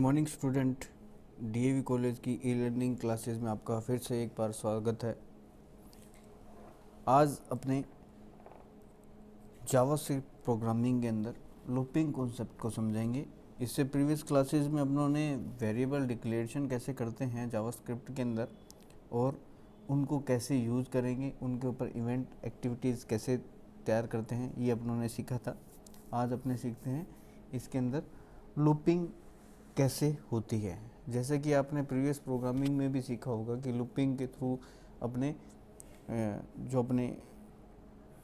Morning student, DAV college की e learning classes में आपका फिर से एक बार स्वागत है। आज अपने जावास्क्रिप्ट प्रोग्रामिंग के अंदर लूपिंग कॉन्सेप्ट को समझेंगे। इससे प्रीवियस क्लासेस में अपनों ने वेरिएबल डिक्लेरेशन कैसे करते हैं जावास्क्रिप्ट के अंदर और उनको कैसे यूज़ करेंगे, उनके ऊपर इवेंट एक्टिविटीज़ कैसे तैयार करते हैं, ये अपनों ने सीखा था। आज अपने सीखते हैं इसके अंदर लूपिंग कैसे होती है। जैसे कि आपने प्रीवियस प्रोग्रामिंग में भी सीखा होगा कि लूपिंग के थ्रू अपने जो अपने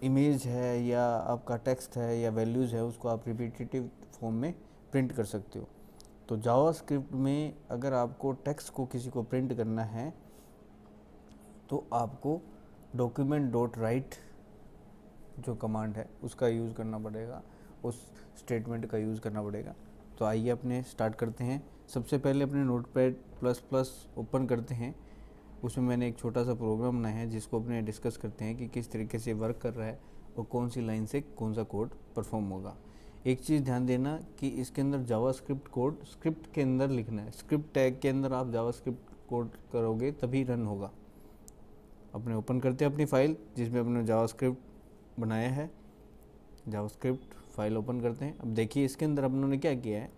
इमेज है या आपका टेक्स्ट है या वैल्यूज़ है उसको आप रिपीटेटिव फॉर्म में प्रिंट कर सकते हो। तो जावास्क्रिप्ट में अगर आपको टेक्स्ट को किसी को प्रिंट करना है तो आपको डॉक्यूमेंट डॉट राइट जो कमांड है उसका यूज़ करना पड़ेगा, उस स्टेटमेंट का यूज़ करना पड़ेगा। तो आइए अपने स्टार्ट करते हैं। सबसे पहले अपने नोटपैड प्लस प्लस ओपन करते हैं। उसमें मैंने एक छोटा सा प्रोग्राम बनाया है जिसको अपने डिस्कस करते हैं कि किस तरीके से वर्क कर रहा है और कौन सी लाइन से कौन सा कोड परफॉर्म होगा। एक चीज़ ध्यान देना कि इसके अंदर जावास्क्रिप्ट कोड स्क्रिप्ट के अंदर लिखना है। स्क्रिप्ट टैग के अंदर आप जावास्क्रिप्ट कोड करोगे तभी रन होगा। अपने ओपन करते हैं अपनी फाइल जिसमें अपने जावास्क्रिप्ट बनाया है। जावास्क्रिप्ट फाइल ओपन करते हैं। अब देखिए इसके अंदर अपनों ने क्या किया है,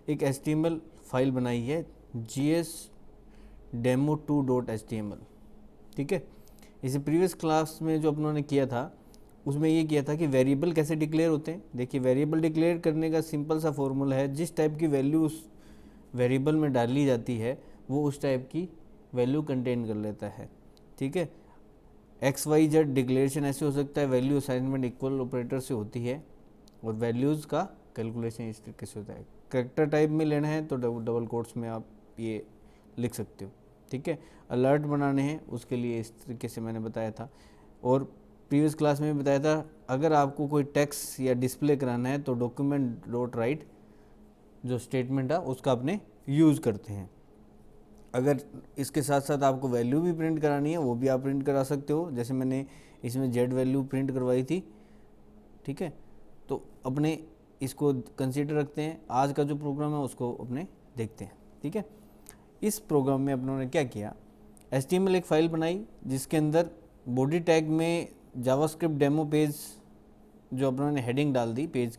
एक HTML फाइल बनाई है gsdemo2.html। ठीक है, इसे प्रीवियस क्लास में जो अपनों ने किया था उसमें ये किया था कि वेरिएबल कैसे डिक्लेयर होते हैं। देखिए वेरिएबल डिक्लेयर करने का सिंपल सा फॉर्मूला है, जिस टाइप की वैल्यू उस वेरिएबल में डाली जाती है वो उस टाइप की वैल्यू कंटेन कर लेता है। ठीक है, XYZ डिक्लेरेशन ऐसे हो सकता है, वैल्यू असाइनमेंट इक्वल ऑपरेटर से होती है और वैल्यूज़ का कैलकुलेशन इस तरीके से होता है। कैरेक्टर टाइप में लेना है तो डबल कोट्स में आप ये लिख सकते हो। ठीक है, अलर्ट बनाने हैं उसके लिए इस तरीके से मैंने बताया था और प्रीवियस क्लास में भी बताया था। अगर आपको कोई टेक्स्ट या डिस्प्ले कराना है तो डॉक्यूमेंट डॉट राइट जो स्टेटमेंट है उसका अपने यूज़ करते हैं। अगर इसके साथ साथ आपको वैल्यू भी प्रिंट करानी है वो भी आप प्रिंट करा सकते हो, जैसे मैंने इसमें जेड वैल्यू प्रिंट करवाई थी। ठीक है, तो अपने इसको कंसीडर रखते हैं। आज का जो प्रोग्राम है उसको अपने देखते हैं। ठीक है, इस प्रोग्राम में अपनों ने क्या किया, HTML एक फ़ाइल बनाई जिसके अंदर बॉडी टैग में जावास्क्रिप्ट डेमो पेज जो अपनों ने हेडिंग डाल दी, पेज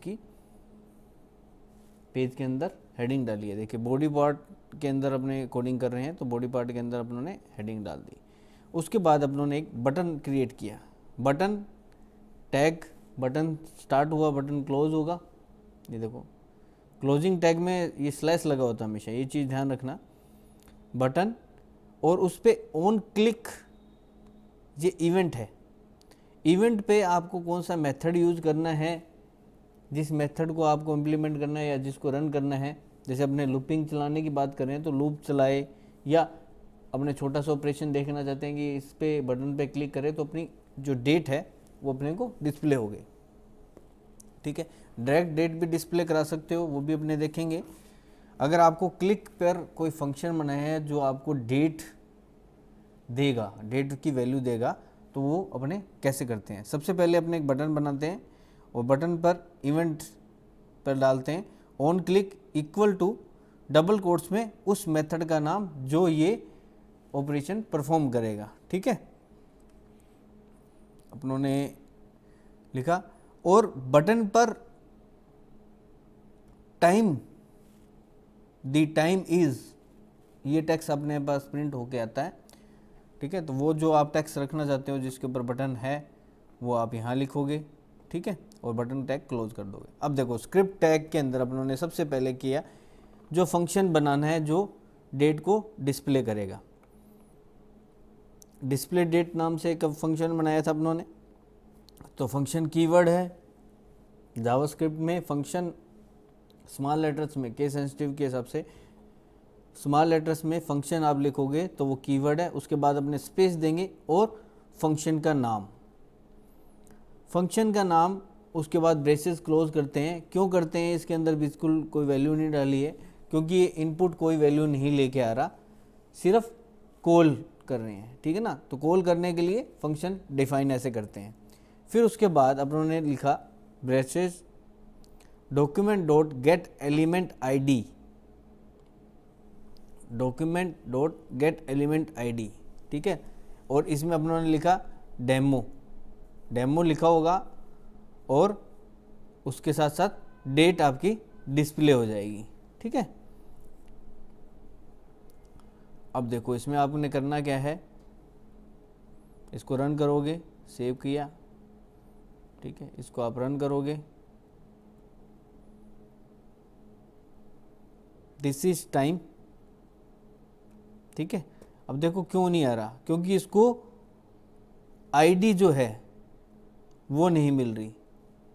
के अंदर हेडिंग डाली है। देखिए बॉडी पार्ट के अंदर अपने कोडिंग कर रहे हैं तो बॉडी पार्ट के अंदर अपनों ने हेडिंग डाल दी। उसके बाद अपनों ने एक बटन क्रिएट किया। बटन टैग, बटन स्टार्ट हुआ बटन क्लोज होगा। ये देखो क्लोजिंग टैग में ये स्लैश लगा होता है हमेशा, ये चीज़ ध्यान रखना। बटन और उस पर ऑन क्लिक ये इवेंट है। इवेंट पे आपको कौन सा मेथड यूज़ करना है, जिस मेथड को आपको इम्प्लीमेंट करना है या जिसको रन करना है। जैसे अपने लूपिंग चलाने की बात करें तो लूप चलाए या अपने छोटा सा ऑपरेशन देखना चाहते हैं कि इस पे बटन पे क्लिक करें तो अपनी जो डेट है वो अपने को डिस्प्ले हो गई। ठीक है, डायरेक्ट डेट भी डिस्प्ले करा सकते हो, वो भी अपने देखेंगे। अगर आपको क्लिक पर कोई फंक्शन बनाया है जो आपको डेट देगा, डेट की वैल्यू देगा, तो वो अपने कैसे करते हैं। सबसे पहले अपने एक बटन बनाते हैं और बटन पर इवेंट पर डालते हैं on click equal to double quotes में उस मेथड का नाम जो ये ऑपरेशन परफॉर्म करेगा। ठीक है, अपनों ने लिखा और बटन पर टाइम द टाइम इज ये टेक्स्ट अपने पास प्रिंट होके आता है। ठीक है, तो वो जो आप टेक्स्ट रखना चाहते हो जिसके ऊपर बटन है वो आप यहाँ लिखोगे। ठीक है, और बटन टैग क्लोज कर दोगे। अब देखो स्क्रिप्ट टैग के अंदर अपनों ने सबसे पहले किया जो फंक्शन बनाना है जो डेट को डिस्प्ले करेगा। डिस्प्ले डेट नाम से एक फंक्शन बनाया था अपनों ने। तो फंक्शन कीवर्ड है जावास्क्रिप्ट में। फंक्शन स्मॉल लेटर्स में, केस सेंसिटिव के हिसाब से स्मॉल लेटर्स में फंक्शन आप लिखोगे तो वो कीवर्ड है। उसके बाद अपने स्पेस देंगे और फंक्शन का नाम, उसके बाद ब्रेसेस क्लोज करते हैं। क्यों करते हैं, इसके अंदर बिल्कुल कोई वैल्यू नहीं डाली है क्योंकि ये इनपुट कोई वैल्यू नहीं लेके आ रहा, सिर्फ कॉल कर रहे हैं। ठीक है ना, तो कॉल करने के लिए फंक्शन डिफाइन ऐसे करते हैं। फिर उसके बाद अपनों ने लिखा braces document dot gate element ID document dot gate element ID, ठीक है। और इसमें अपनों ने लिखा डेमो लिखा होगा और उसके साथ साथ डेट आपकी डिस्प्ले हो जाएगी, ठीक है। अब देखो इसमें आपने करना क्या है, इसको रन करोगे, सेव किया, ठीक है, इसको आप रन करोगे, दिस इज टाइम, ठीक है। अब देखो क्यों नहीं आ रहा, क्योंकि इसको आईडी जो है वो नहीं मिल रही,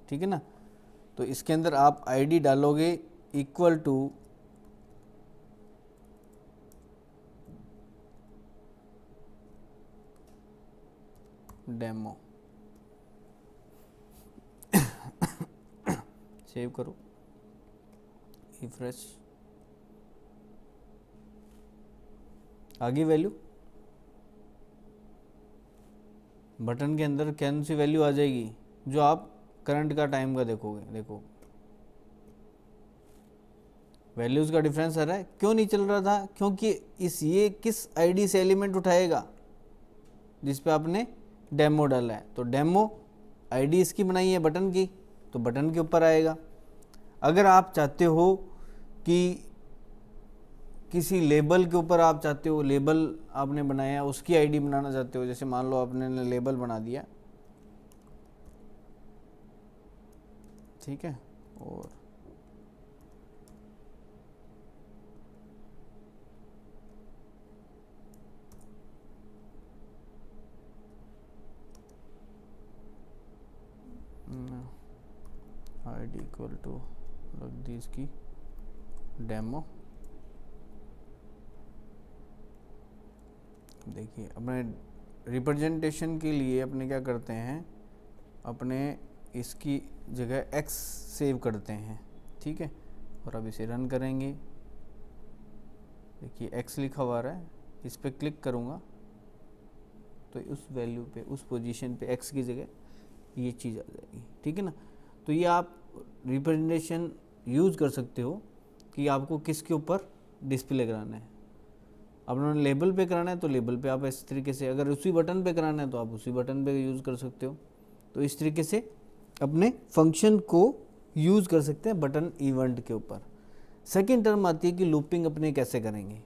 ठीक है ना। तो इसके अंदर आप आईडी डालोगे इक्वल टू डेमो, सेव करो, रिफ्रेश, आ गई वैल्यू, बटन के अंदर कौन सी वैल्यू आ जाएगी, जो आप करंट का टाइम का देखोगे, देखो वैल्यूज का डिफरेंस आ रहा है। क्यों नहीं चल रहा था, क्योंकि ये किस आईडी से एलिमेंट उठाएगा, जिस पे आपने डेमो डाला है। तो डेमो आईडी इसकी बनाई है बटन की, तो बटन के ऊपर आएगा। अगर आप चाहते हो कि किसी लेबल के ऊपर आप चाहते हो, लेबल आपने बनाया उसकी आईडी बनाना चाहते हो, जैसे मान लो आपने लेबल बना दिया, ठीक है, और आईडी इक्वल टू रख दी इसकी डेमो। देखिए अपने रिप्रेजेंटेशन के लिए अपने क्या करते हैं, अपने इसकी जगह x सेव करते हैं, ठीक है। और अब इसे रन करेंगे, देखिए x लिखा हुआ रहा है, इस पर क्लिक करूँगा तो उस वैल्यू पे, उस पोजीशन पे x की जगह ये चीज़ आ जाएगी, ठीक है ना। तो ये आप रिप्रेजेंटेशन यूज़ कर सकते हो कि आपको किसके ऊपर डिस्प्ले कराना है। अब उन्होंने लेबल पे कराना है तो लेबल पे आप इस तरीके से, अगर उसी बटन पे कराना है तो आप उसी बटन पे यूज़ कर सकते हो। तो इस तरीके से अपने फंक्शन को यूज़ कर सकते हैं बटन इवेंट के ऊपर। सेकेंड टर्म आती है कि लूपिंग अपने कैसे करेंगे।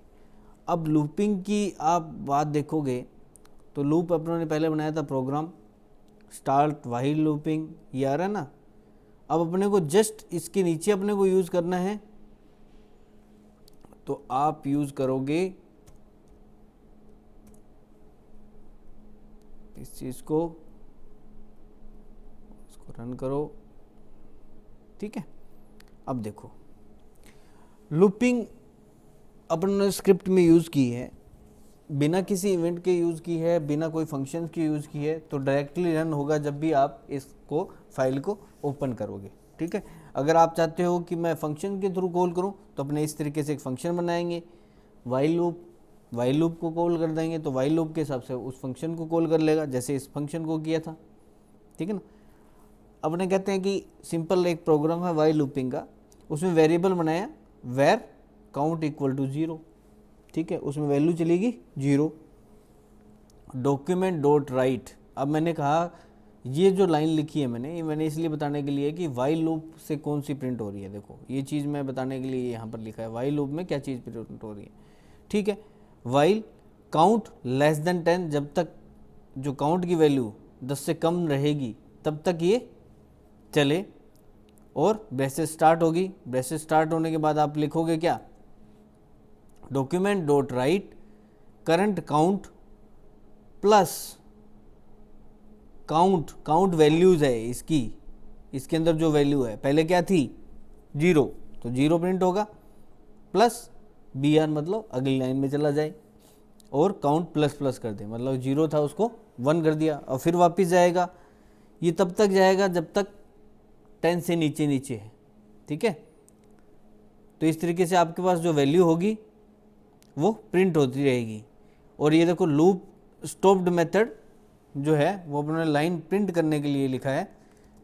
अब लूपिंग की आप बात देखोगे तो लूप अपनों ने पहले बनाया था प्रोग्राम स्टार्ट व्हाइल लूपिंग, ये आ रहा है ना। अब अपने को जस्ट इसके नीचे अपने को यूज़ करना है, तो आप यूज़ करोगे इस चीज़ को, इसको रन करो, ठीक है। अब देखो लूपिंग अपन ने स्क्रिप्ट में यूज़ की है, बिना किसी इवेंट के यूज़ की है, बिना कोई फंक्शन की यूज़ की है, तो डायरेक्टली रन होगा जब भी आप इसको फाइल को ओपन करोगे, ठीक है। अगर आप चाहते हो कि मैं फंक्शन के थ्रू कॉल करूं तो अपने इस तरीके से एक फंक्शन बनाएंगे, वाइल लूप को कॉल कर देंगे, तो वाइल लूप के हिसाब से उस फंक्शन को कॉल कर लेगा, जैसे इस फंक्शन को किया था, ठीक है ना। अपने कहते हैं कि सिंपल एक प्रोग्राम है वाइल लूपिंग का, उसमें वेरिएबल बनाया वेर काउंट इक्वल टू 0, ठीक है, उसमें वैल्यू चलेगी 0। डॉक्यूमेंट डॉट राइट, अब मैंने कहा ये जो लाइन लिखी है मैंने, ये मैंने इसलिए बताने के लिए कि वाइल लूप से कौन सी प्रिंट हो रही है। देखो ये चीज़ मैं बताने के लिए यहाँ पर लिखा है वाइल लूप में क्या चीज़ प्रिंट हो रही है, ठीक है। वाइल काउंट लेस देन 10, जब तक जो काउंट की वैल्यू 10 से कम रहेगी तब तक ये चले, और ब्रेसेस स्टार्ट होगी, ब्रेसेस स्टार्ट होने के बाद आप लिखोगे क्या, document dot right current count plus count values है इसकी, इसके अंदर जो वैल्यू है पहले क्या थी 0, तो 0 प्रिंट होगा, प्लस BR मतलब अगली लाइन में चला जाए, और काउंट प्लस कर दे, मतलब 0 था उसको 1 कर दिया, और फिर वापस जाएगा। ये तब तक जाएगा जब तक 10 से नीचे है, ठीक है। तो इस तरीके से आपके पास जो वैल्यू होगी वो प्रिंट होती रहेगी। और ये देखो लूप स्टॉप्ड मेथड जो है वो अपने लाइन प्रिंट करने के लिए लिखा है,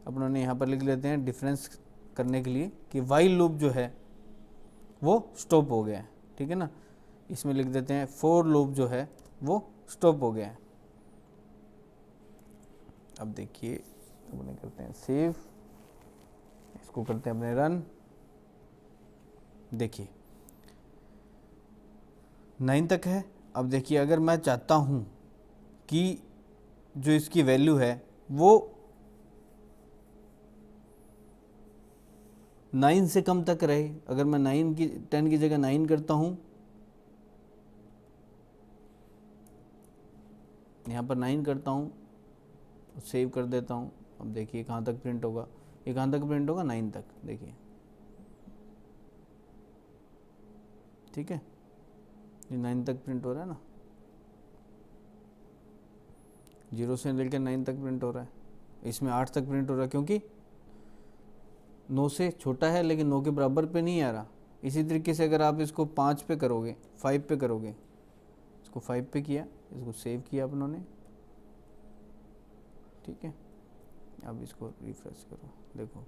अपनों ने यहाँ पर लिख लेते हैं डिफरेंस करने के लिए कि वाइल लूप जो है वो स्टॉप हो गया है, ठीक है ना। इसमें लिख देते हैं फोर लूप जो है वो स्टॉप हो गया है। अब देखिए अपने करते हैं सेव, इसको करते हैं अपने रन। देखिए 9 तक है। अब देखिए अगर मैं चाहता हूँ कि जो इसकी वैल्यू है वो 9 से कम तक रहे, अगर मैं 10 की जगह 9 करता हूँ, यहाँ पर 9 करता हूँ, सेव कर देता हूँ। अब देखिए कहाँ तक प्रिंट होगा, ये कहाँ तक प्रिंट होगा, 9 तक। देखिए ठीक है, ये 9 तक प्रिंट हो रहा है ना, 0 से लेकर 9 तक प्रिंट हो रहा है। इसमें 8 तक प्रिंट हो रहा है क्योंकि 9 से छोटा है लेकिन 9 के बराबर पे नहीं आ रहा। इसी तरीके से अगर आप इसको 5 पे करोगे, 5 पे करोगे, इसको 5 पे किया, इसको सेव किया अपनों ने, ठीक है। अब इसको रिफ्रेश करो, देखो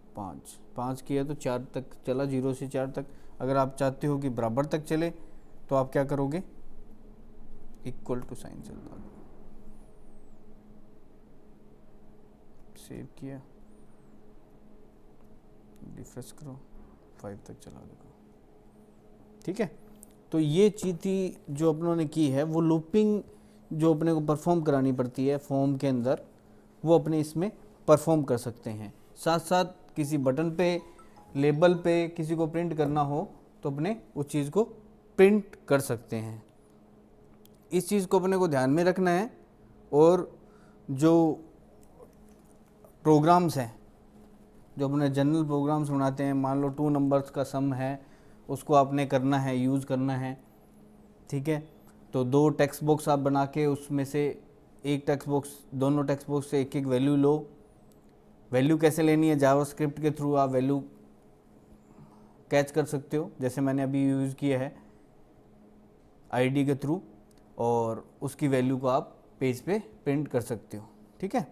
5 किया तो 4 तक चला, 0 से 4 तक। अगर आप चाहते हो कि बराबर तक चले तो आप क्या करोगे, इक्वल टू साइन से डाल दो, सेव किया, रिफ्रेश करो, 5 तक चला, देखो ठीक है। तो ये चीज़ थी जो अपनों ने की है, वो लूपिंग जो अपने को परफॉर्म करानी पड़ती है फॉर्म के अंदर, वो अपने इसमें परफॉर्म कर सकते हैं। साथ साथ किसी बटन पे, लेबल पे किसी को प्रिंट करना हो तो अपने उस चीज़ को प्रिंट कर सकते हैं। इस चीज़ को अपने को ध्यान में रखना है। और जो प्रोग्राम्स हैं, जो अपने जनरल प्रोग्राम्स बनाते हैं, मान लो 2 नंबर्स का सम है, उसको आपने करना है, यूज़ करना है, ठीक है। तो 2 टेक्स्ट बॉक्स आप बना के उसमें से एक टेक्स्ट बॉक्स, दोनों टेक्स्ट बॉक्स से एक एक वैल्यू लो। वैल्यू कैसे लेनी है, जावास्क्रिप्ट के थ्रू आप वैल्यू कैच कर सकते हो, जैसे मैंने अभी यूज़ किया है आईडी के थ्रू, और उसकी वैल्यू को आप पेज पे प्रिंट कर सकते हो, ठीक है।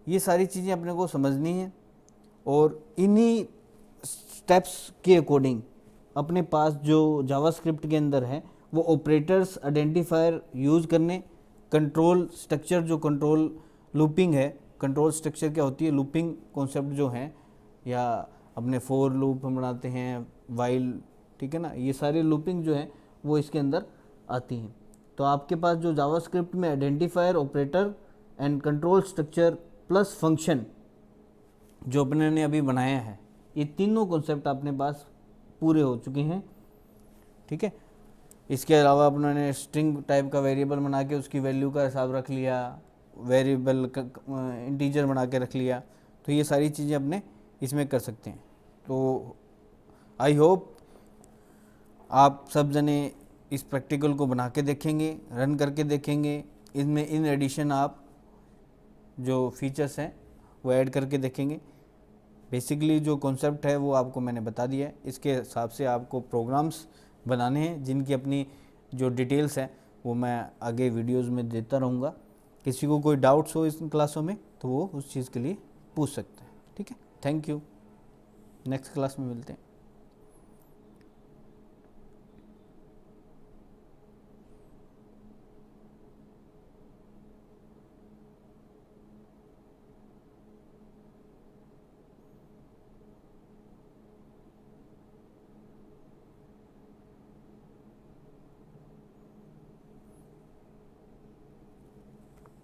ये सारी चीज़ें अपने को समझनी है और इन्हीं स्टेप्स के अकॉर्डिंग अपने पास जो जावास्क्रिप्ट के अंदर है वो ऑपरेटर्स, आइडेंटिफायर यूज़ करने, कंट्रोल स्ट्रक्चर, जो कंट्रोल लूपिंग है, कंट्रोल स्ट्रक्चर क्या होती है, लूपिंग कॉन्सेप्ट जो है, या अपने फॉर लूप हम बनाते हैं, वाइल, ठीक है ना, ये सारे लूपिंग जो है वो इसके अंदर आती हैं। तो आपके पास जो जावास्क्रिप्ट में identifier, operator and control structure plus function जो अपने ने अभी बनाया है, ये तीनों कॉन्सेप्ट अपने पास पूरे हो चुके हैं, ठीक है। इसके अलावा अपने स्ट्रिंग टाइप का वेरिएबल बना के उसकी वैल्यू का हिसाब रख लिया, वेरिएबल इंटीजर बना के रख लिया, तो ये सारी चीज़ें अपने इसमें कर सकते हैं। तो आई होप आप सब जने इस प्रैक्टिकल को बना के देखेंगे, रन करके देखेंगे। इनमें इन एडिशन आप जो फीचर्स हैं वो ऐड करके देखेंगे। बेसिकली जो कॉन्सेप्ट है वो आपको मैंने बता दिया है, इसके हिसाब से आपको प्रोग्राम्स बनाने हैं, जिनकी अपनी जो डिटेल्स हैं वो मैं आगे वीडियोस में देता रहूँगा। किसी को कोई डाउट्स हो इस क्लासों में तो वो उस चीज़ के लिए पूछ सकते हैं, ठीक है। थैंक यू, नेक्स्ट क्लास में मिलते हैं।